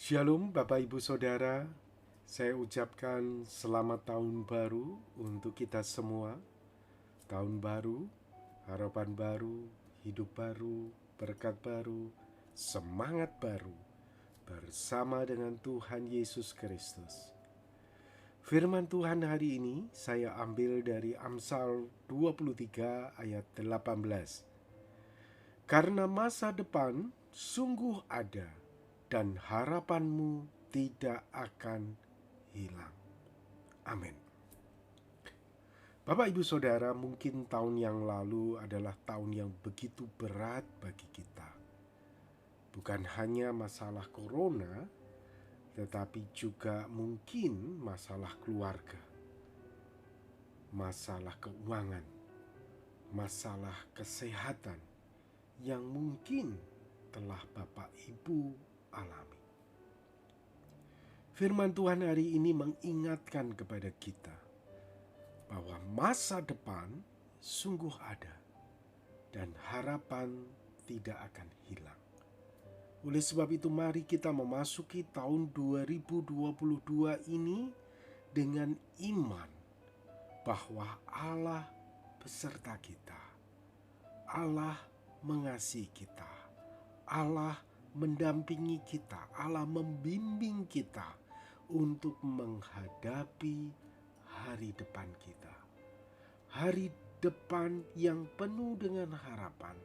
Shalom Bapak Ibu Saudara, saya ucapkan selamat tahun baru untuk kita semua. Tahun baru, harapan baru, hidup baru, berkat baru, semangat baru bersama dengan Tuhan Yesus Kristus. Firman Tuhan hari ini saya ambil dari Amsal 23 ayat 18. Karena masa depan sungguh ada dan harapanmu tidak akan hilang. Amin. Bapak Ibu Saudara, mungkin tahun yang lalu adalah tahun yang begitu berat bagi kita. Bukan hanya masalah corona, tetapi juga mungkin masalah keluarga, masalah keuangan, masalah kesehatan yang mungkin telah Bapak Ibu alami. Firman Tuhan hari ini mengingatkan kepada kita bahwa masa depan sungguh ada dan harapan tidak akan hilang. Oleh sebab itu mari kita memasuki tahun 2022 ini dengan iman bahwa Allah beserta kita. Allah mengasihi kita. Allah mendampingi kita. Allah membimbing kita untuk menghadapi hari depan kita. Hari depan yang penuh dengan harapan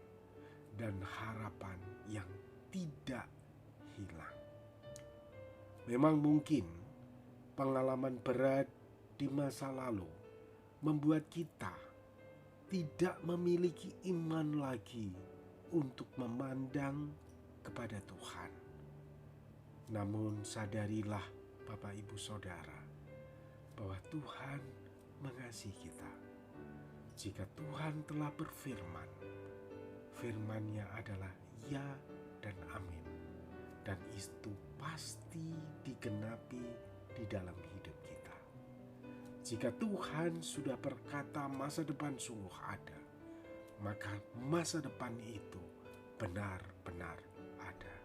dan harapan yang tidak hilang. Memang mungkin pengalaman berat di masa lalu membuat kita tidak memiliki iman lagi untuk memandang kepada Tuhan. Namun sadarilah Bapak Ibu Saudara bahwa Tuhan mengasihi kita. Jika Tuhan telah berfirman, firman-Nya adalah ya dan amin. Dan itu pasti digenapi di dalam hidup kita. Jika Tuhan sudah berkata masa depan sungguh ada, maka masa depan itu benar-benar ada.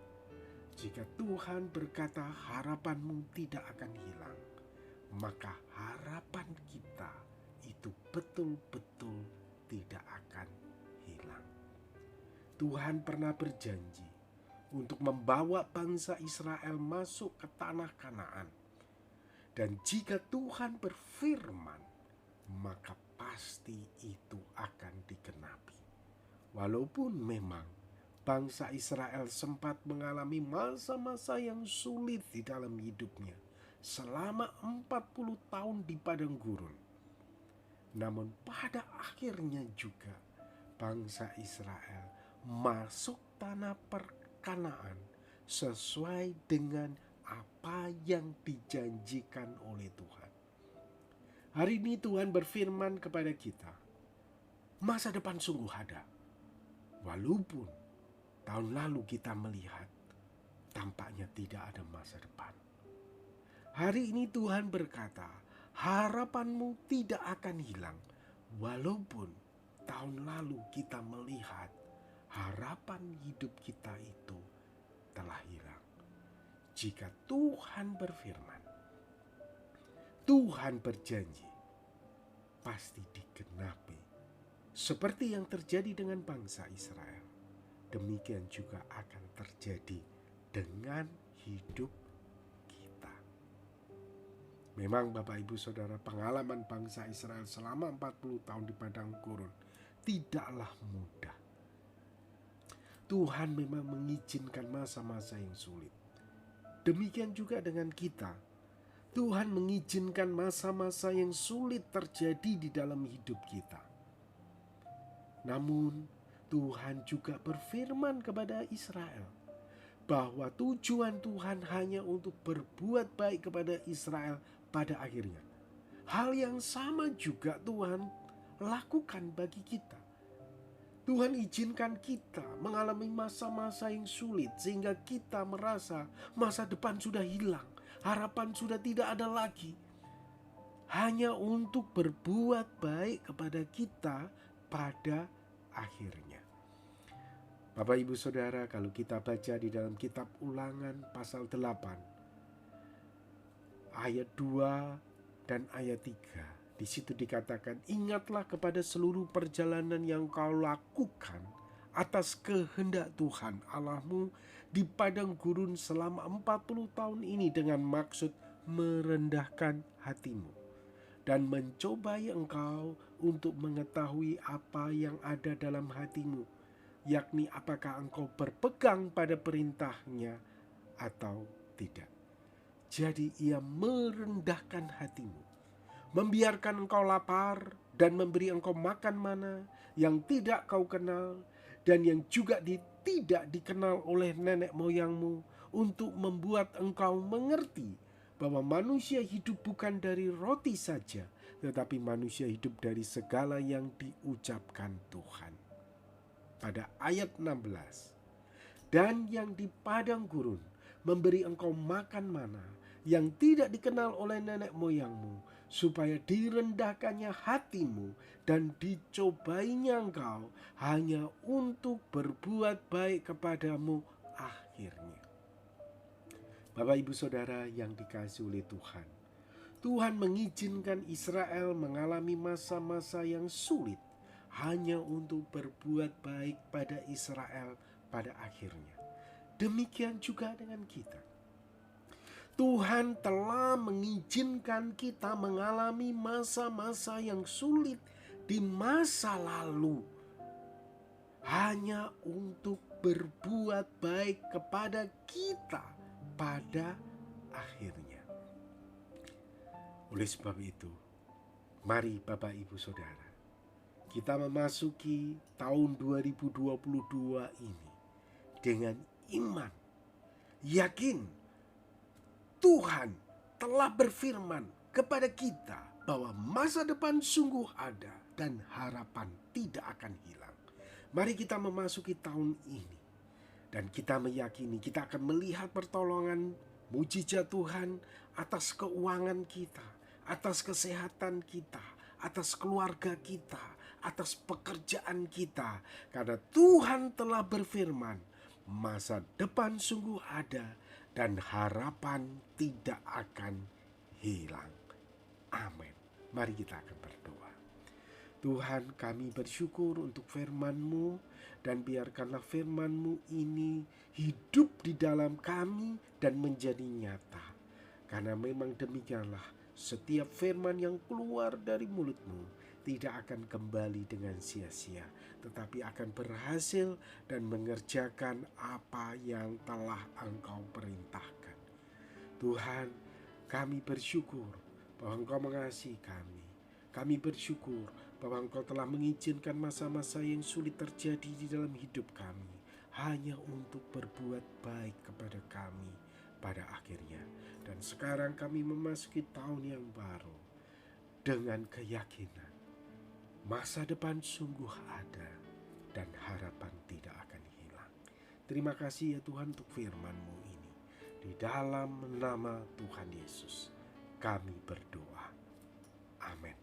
Jika Tuhan berkata harapanmu tidak akan hilang, maka harapan kita itu betul-betul tidak akan hilang. Tuhan pernah berjanji untuk membawa bangsa Israel masuk ke tanah Kanaan. Dan jika Tuhan berfirman, maka pasti itu akan digenapi. Walaupun memang bangsa Israel sempat mengalami masa-masa yang sulit di dalam hidupnya selama 40 tahun di padang gurun. Namun pada akhirnya juga bangsa Israel masuk tanah Kanaan sesuai dengan apa yang dijanjikan oleh Tuhan. Hari ini Tuhan berfirman kepada kita, masa depan sungguh ada. Walaupun tahun lalu kita melihat tampaknya tidak ada masa depan. Hari ini Tuhan berkata, harapanmu tidak akan hilang. Walaupun tahun lalu kita melihat harapan hidup kita itu telah hilang. Jika Tuhan berfirman, Tuhan berjanji, pasti digenapi. Seperti yang terjadi dengan bangsa Israel, demikian juga akan terjadi dengan hidup kita. Memang Bapak Ibu Saudara, pengalaman bangsa Israel selama 40 tahun di padang gurun tidaklah mudah. Tuhan memang mengizinkan masa-masa yang sulit. Demikian juga dengan kita. Tuhan mengizinkan masa-masa yang sulit terjadi di dalam hidup kita. Namun Tuhan juga berfirman kepada Israel bahwa tujuan Tuhan hanya untuk berbuat baik kepada Israel pada akhirnya. Hal yang sama juga Tuhan lakukan bagi kita. Tuhan izinkan kita mengalami masa-masa yang sulit sehingga kita merasa masa depan sudah hilang, harapan sudah tidak ada lagi. Hanya untuk berbuat baik kepada kita pada akhirnya. Bapak Ibu Saudara, kalau kita baca di dalam kitab Ulangan pasal 8 ayat 2 dan ayat 3, di situ dikatakan, ingatlah kepada seluruh perjalanan yang kau lakukan atas kehendak Tuhan Allahmu di padang gurun selama 40 tahun ini dengan maksud merendahkan hatimu dan mencobai engkau untuk mengetahui apa yang ada dalam hatimu, yakni apakah engkau berpegang pada perintahnya atau tidak. Jadi ia merendahkan hatimu, membiarkan engkau lapar dan memberi engkau makan mana yang tidak kau kenal dan yang juga tidak dikenal oleh nenek moyangmu, untuk membuat engkau mengerti bahwa manusia hidup bukan dari roti saja, tetapi manusia hidup dari segala yang diucapkan Tuhan. Pada ayat 16, dan yang di padang gurun memberi engkau makan mana yang tidak dikenal oleh nenek moyangmu, supaya direndahkannya hatimu dan dicobainya engkau hanya untuk berbuat baik kepadamu akhirnya. Bapak Ibu Saudara yang dikasihi oleh Tuhan, Tuhan mengizinkan Israel mengalami masa-masa yang sulit hanya untuk berbuat baik pada Israel pada akhirnya. Demikian juga dengan kita. Tuhan telah mengizinkan kita mengalami masa-masa yang sulit di masa lalu hanya untuk berbuat baik kepada kita pada akhirnya. Oleh sebab itu, mari Bapak Ibu Saudara, kita memasuki tahun 2022 ini dengan iman, yakin Tuhan telah berfirman kepada kita bahwa masa depan sungguh ada dan harapan tidak akan hilang. Mari kita memasuki tahun ini dan kita meyakini kita akan melihat pertolongan mujizat Tuhan atas keuangan kita, atas kesehatan kita, atas keluarga kita, atas pekerjaan kita. Karena Tuhan telah berfirman, masa depan sungguh ada dan harapan tidak akan hilang. Amin. Mari kita akan berdoa. Tuhan, kami bersyukur untuk firman-Mu, dan biarkanlah firman-Mu ini hidup di dalam kami dan menjadi nyata. Karena memang demikianlah, setiap firman yang keluar dari mulut-Mu tidak akan kembali dengan sia-sia, tetapi akan berhasil dan mengerjakan apa yang telah Engkau perintahkan. Tuhan, kami bersyukur bahwa Engkau mengasihi kami. Kami bersyukur bahwa Engkau telah mengizinkan masa-masa yang sulit terjadi di dalam hidup kami, hanya untuk berbuat baik kepada kami pada akhirnya. Dan sekarang kami memasuki tahun yang baru dengan keyakinan masa depan sungguh ada dan harapan tidak akan hilang. Terima kasih ya Tuhan untuk firman-Mu ini. Di dalam nama Tuhan Yesus kami berdoa. Amin.